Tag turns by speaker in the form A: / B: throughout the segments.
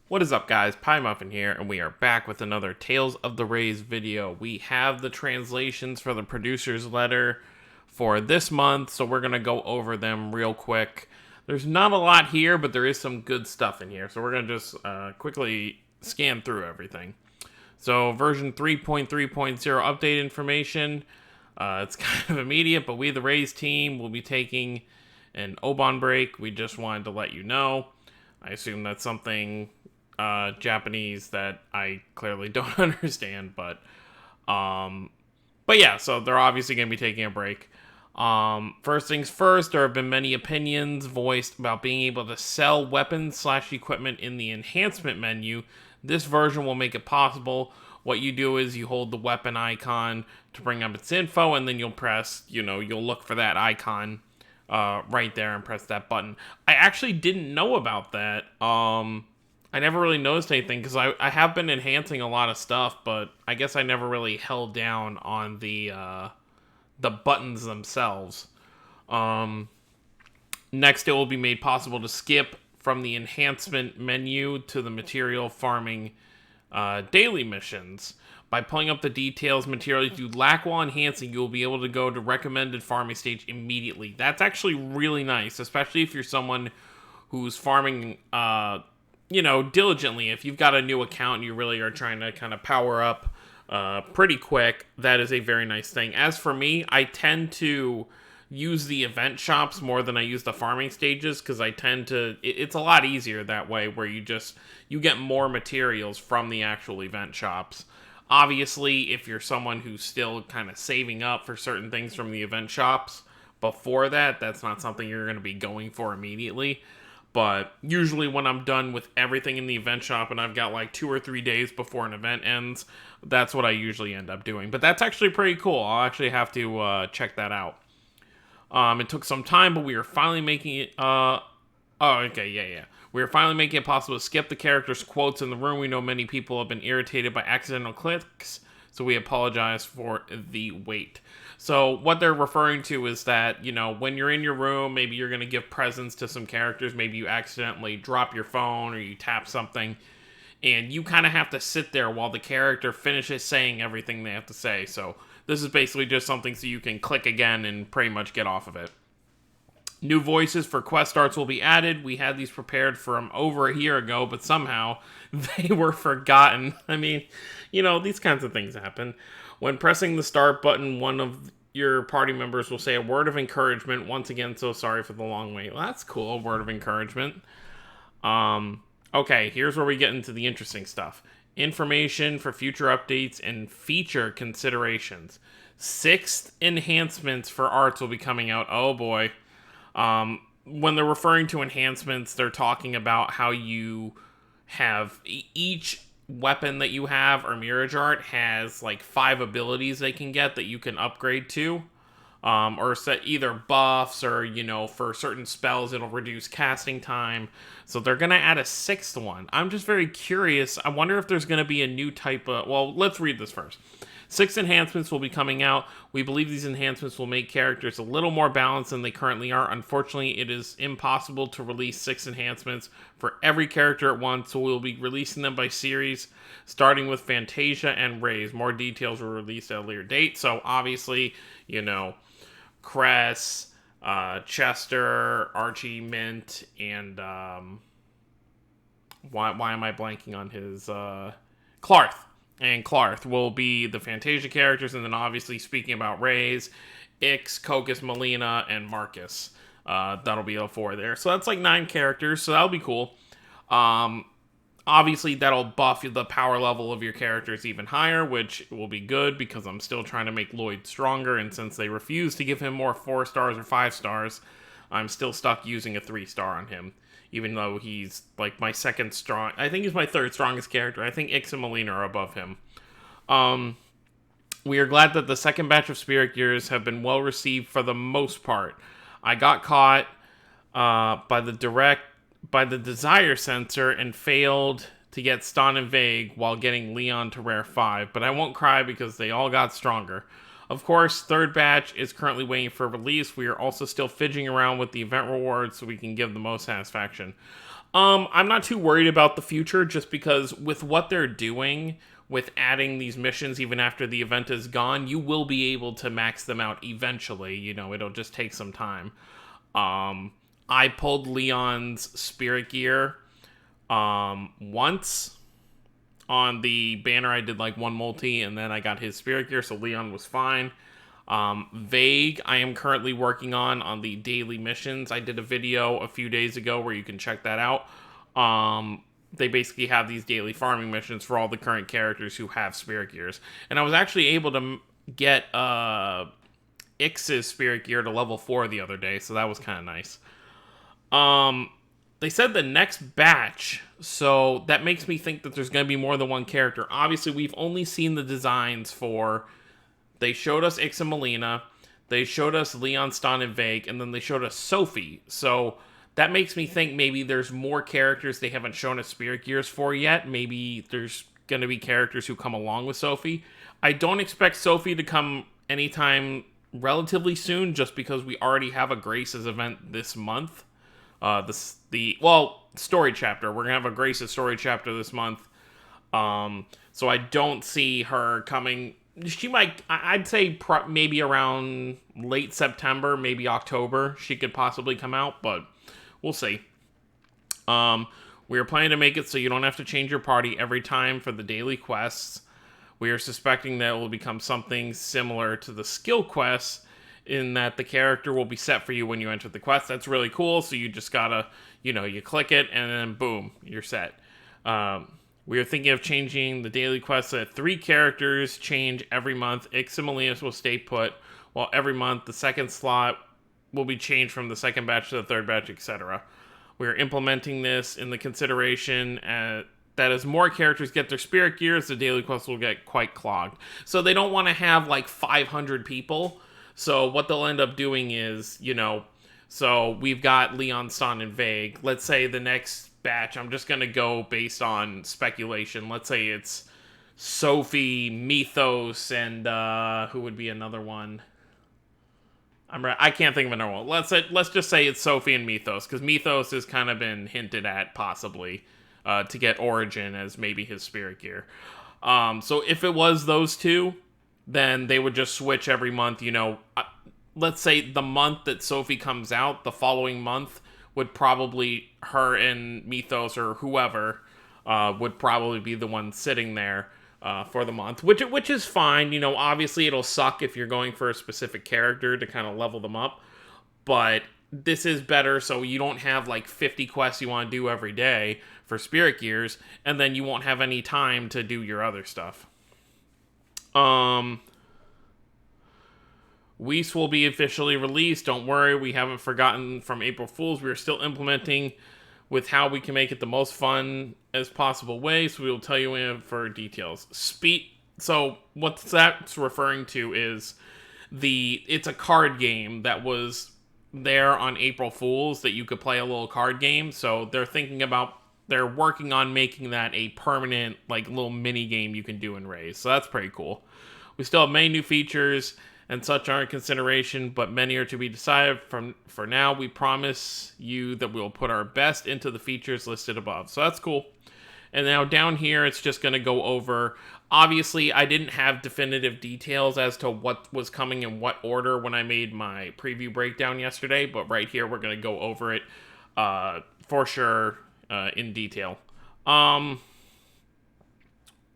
A: What is up, guys? Pie Muffin here, and we are back with another Tales of the Rays video. We have the translations for the producer's letter for this month, so we're going to go over them real quick. There's not a lot here, but there is some good stuff in here, so we're going to just quickly scan through everything. So, version 3.3.0 update information. It's kind of immediate, but we, the Rays team, will be taking an Oban break. We just wanted to let you know. I assume that's something Japanese that I clearly don't understand, but yeah, so they're obviously going to be taking a break. First things first, there have been many opinions voiced about being able to sell weapons/equipment in the enhancement menu. This version will make it possible. What you do is you hold the weapon icon to bring up its info, and then you'll press, you'll look for that icon right there and press that button. I actually didn't know about that. I never really noticed anything because I have been enhancing a lot of stuff, but I guess I never really held down on the buttons themselves. Next, it will be made possible to skip from the enhancement menu to the material farming daily missions. By pulling up the details materials you lack while enhancing, you will be able to go to recommended farming stage immediately. That's actually really nice, especially if you're someone who's farming diligently. If you've got a new account and you really are trying to kind of power up pretty quick, that is a very nice thing. As for me, I tend to use the event shops more than I use the farming stages because I tend to, it's a lot easier that way where you get more materials from the actual event shops. Obviously, if you're someone who's still kind of saving up for certain things from the event shops before that, that's not something you're going to be going for immediately. But usually when I'm done with everything in the event shop and I've got like 2 or 3 days before an event ends, that's what I usually end up doing. But that's actually pretty cool. I'll actually have to check that out. It took some time, but we are finally making it... We are finally making it possible to skip the characters' quotes in the room. We know many people have been irritated by accidental clicks, so we apologize for the wait. So what they're referring to is that, when you're in your room, maybe you're going to give presents to some characters. Maybe you accidentally drop your phone or you tap something, and you kind of have to sit there while the character finishes saying everything they have to say. So this is basically just something so you can click again and pretty much get off of it. New voices for quest arts will be added. We had these prepared from over a year ago, but somehow they were forgotten. I mean, these kinds of things happen. When pressing the start button, one of your party members will say a word of encouragement. Once again, so sorry for the long wait. Well, that's cool, a word of encouragement. Okay, here's where we get into the interesting stuff. Information for future updates and feature considerations. 6th enhancements for arts will be coming out. Oh boy. When they're referring to enhancements, they're talking about how you have each weapon that you have or Mirage Art has like 5 abilities they can get that you can upgrade to. Or set either buffs or, for certain spells, it'll reduce casting time. So they're going to add a 6th one. I'm just very curious. I wonder if there's going to be a new type of... Well, let's read this first. 6 enhancements will be coming out. We believe these enhancements will make characters a little more balanced than they currently are. Unfortunately, it is impossible to release 6 enhancements for every character at once, so we'll be releasing them by series, starting with Fantasia and Rays. More details were released at a later date, so obviously, Cress, Chester, Archie, Mint, and why am I blanking on his Clarth? And Clarth will be the Fantasia characters, and then obviously speaking about Rays, Ix, Cocos, Melina, and Marcus. That'll be all 4 there. So that's like 9 characters, so that'll be cool. Obviously, that'll buff the power level of your characters even higher, which will be good because I'm still trying to make Lloyd stronger, and since they refuse to give him more 4 stars or 5 stars, I'm still stuck using a 3-star on him, even though he's like my second strong... I think he's my 3rd strongest character. I think Ix and Melina are above him. We are glad that the second batch of Spirit Gears have been well received for the most part. I got caught by the desire sensor and failed to get Ston and Vague while getting Leon to rare 5, but I won't cry because they all got stronger. Of course, third batch is currently waiting for release. We are also still fidgeting around with the event rewards so we can give the most satisfaction. I'm not too worried about the future just because with what they're doing with adding these missions even after the event is gone, you will be able to max them out eventually. You know, it'll just take some time. I pulled Leon's spirit gear once. On the banner, I did like one multi, and then I got his spirit gear, so Leon was fine. Vague, I am currently working on the daily missions. I did a video a few days ago where you can check that out. They basically have these daily farming missions for all the current characters who have spirit gears. And I was actually able to get Ix's spirit gear to level 4 the other day, so that was kind of nice. They said the next batch, so that makes me think that there's going to be more than one character. Obviously, we've only seen the designs for... They showed us Ix and Melina, they showed us Leon, Stan, and Vague, and then they showed us Sophie. So that makes me think maybe there's more characters they haven't shown us spirit gears for yet. Maybe there's going to be characters who come along with Sophie. I don't expect Sophie to come anytime relatively soon, just because we already have a Grace's event this month. Story chapter. We're gonna have a Grace's story chapter this month. So I don't see her coming. She might. I'd say maybe around late September, maybe October. She could possibly come out, but we'll see. We are planning to make it so you don't have to change your party every time for the daily quests. We are suspecting that it will become something similar to the skill quests, in that the character will be set for you when you enter the quest. That's really cool, so you just gotta, you click it, and then boom, you're set. We are thinking of changing the daily quest so that 3 characters change every month. Ix and Melina will stay put, while every month the second slot will be changed from the second batch to the third batch, etc. We are implementing this in the consideration that as more characters get their spirit gears, the daily quests will get quite clogged. So they don't want to have like 500 people. So what they'll end up doing is, so we've got Leon, Stan, and Vague. Let's say the next batch, I'm just going to go based on speculation. Let's say it's Sophie, Mythos, and who would be another one? I can't think of another one. Let's just say it's Sophie and Mythos, because Mythos has kind of been hinted at possibly to get Origin as maybe his spirit gear. So if it was those two, then they would just switch every month. Let's say the month that Sophie comes out, the following month would probably, her and Mythos or whoever would probably be the one sitting there for the month, which is fine. Obviously it'll suck if you're going for a specific character to kind of level them up, but this is better, so you don't have like 50 quests you want to do every day for spirit gears, and then you won't have any time to do your other stuff. Whis will be officially released. Don't worry, we haven't forgotten from April Fools. We are still implementing with how we can make it the most fun as possible way, so we will tell you in for details. So what that's referring to is it's a card game that was there on April Fools that you could play a little card game. So they're working on making that a permanent, like, little mini game you can do in Raise. So that's pretty cool. We still have many new features and such are in consideration, but many are to be decided. For now, we promise you that we will put our best into the features listed above. So that's cool. And now down here, it's just going to go over... Obviously, I didn't have definitive details as to what was coming in what order when I made my preview breakdown yesterday, but right here, we're going to go over it for sure in detail.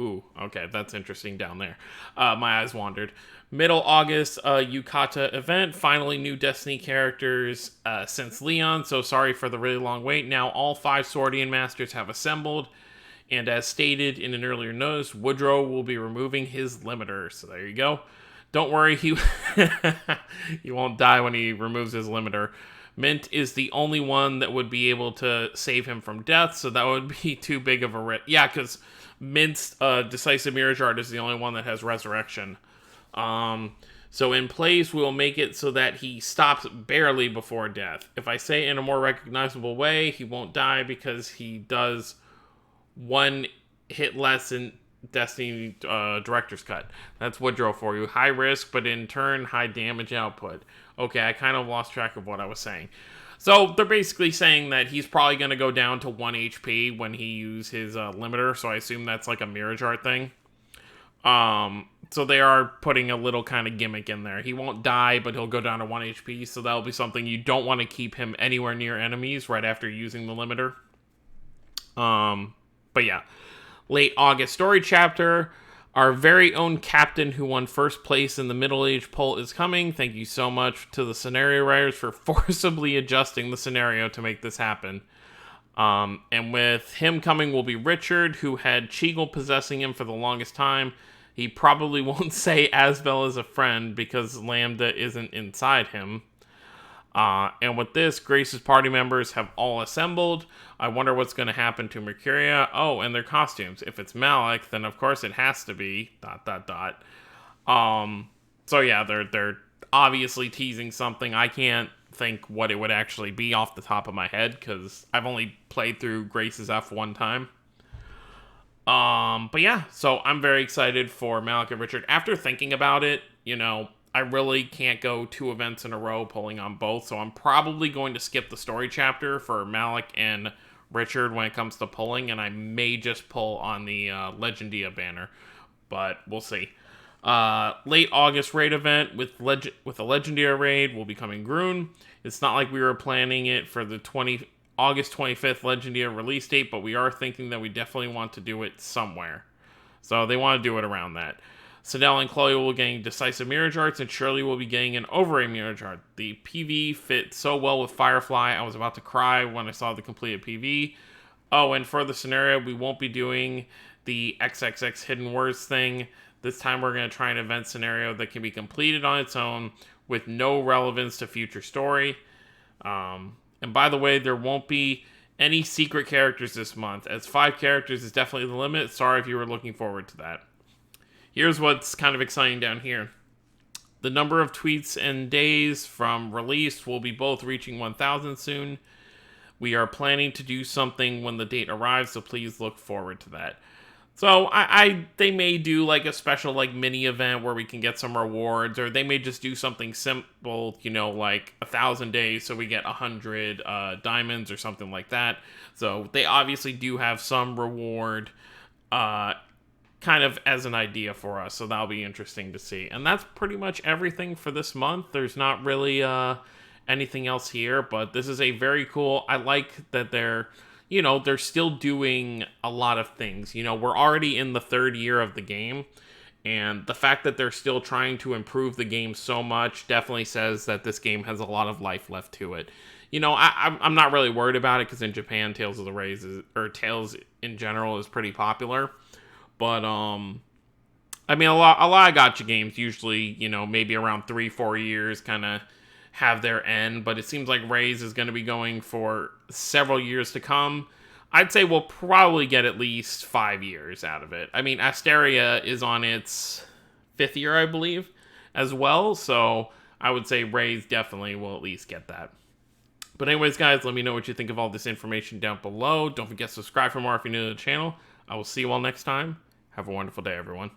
A: Ooh, okay, that's interesting down there. My eyes wandered. Middle August, Yukata event. Finally, new Destiny characters since Leon, so sorry for the really long wait. Now, all 5 Swordian Masters have assembled, and as stated in an earlier notice, Woodrow will be removing his limiter. So there you go. Don't worry, he won't die when he removes his limiter. Mint is the only one that would be able to save him from death, so that would be too big of a risk. Yeah, because Mint's Decisive Mirage Art is the only one that has Resurrection. So in place, we will make it so that he stops barely before death. If I say in a more recognizable way, he won't die because he does one hit less Destiny Director's Cut. That's Woodrow for you. High risk, but in turn, high damage output. Okay, I kind of lost track of what I was saying. So they're basically saying that he's probably going to go down to 1 HP when he uses his limiter, so I assume that's like a Mirage Art thing. So they are putting a little kind of gimmick in there. He won't die, but he'll go down to 1 HP, so that'll be something you don't want to keep him anywhere near enemies right after using the limiter. But yeah. Late August story chapter. Our very own captain who won first place in the Middle Age poll is coming. Thank you so much to the scenario writers for forcibly adjusting the scenario to make this happen. And with him coming will be Richard, who had Cheagle possessing him for the longest time. He probably won't say Asbel is a friend because Lambda isn't inside him. And with this, Grace's party members have all assembled. I wonder what's going to happen to Mercuria. Oh, and their costumes. If it's Malik, then of course it has to be ... So yeah, they're obviously teasing something. I can't think what it would actually be off the top of my head because I've only played through Grace's F one time. But yeah, so I'm very excited for Malik and Richard. After thinking about it, I really can't go 2 events in a row pulling on both, so I'm probably going to skip the story chapter for Malik and Richard when it comes to pulling, and I may just pull on the Legendia banner, but we'll see. Late August raid event with a Legendia raid will be coming Groon. It's not like we were planning it for the August 25th Legendia release date, but we are thinking that we definitely want to do it somewhere. So they want to do it around that. Sidel and Chloe will be getting decisive Mirage Arts, and Shirley will be getting an Overray Mirage Art. The PV fit so well with Firefly, I was about to cry when I saw the completed PV. Oh, and for the scenario, we won't be doing the XXX Hidden Words thing. This time we're going to try an event scenario that can be completed on its own with no relevance to future story. And by the way, there won't be any secret characters this month, as 5 characters is definitely the limit. Sorry if you were looking forward to that. Here's what's kind of exciting down here. The number of tweets and days from release will be both reaching 1,000 soon. We are planning to do something when the date arrives, so please look forward to that. So they may do like a special like mini event where we can get some rewards, or they may just do something simple, like 1,000 days so we get 100 diamonds or something like that. So they obviously do have some reward kind of as an idea for us, so that'll be interesting to see. And that's pretty much everything for this month. There's not really anything else here, but this is a very cool... I like that they're still doing a lot of things. We're already in the 3rd year of the game, and the fact that they're still trying to improve the game so much definitely says that this game has a lot of life left to it. I'm not really worried about it because in Japan, Tales of the Rays Tales in general is pretty popular. But, a lot of gacha games usually, maybe around 3-4 years kind of have their end. But it seems like Rays is going to be going for several years to come. I'd say we'll probably get at least 5 years out of it. Asteria is on its 5th year, I believe, as well. So I would say Rays definitely will at least get that. But anyways, guys, let me know what you think of all this information down below. Don't forget to subscribe for more if you're new to the channel. I will see you all next time. Have a wonderful day, everyone.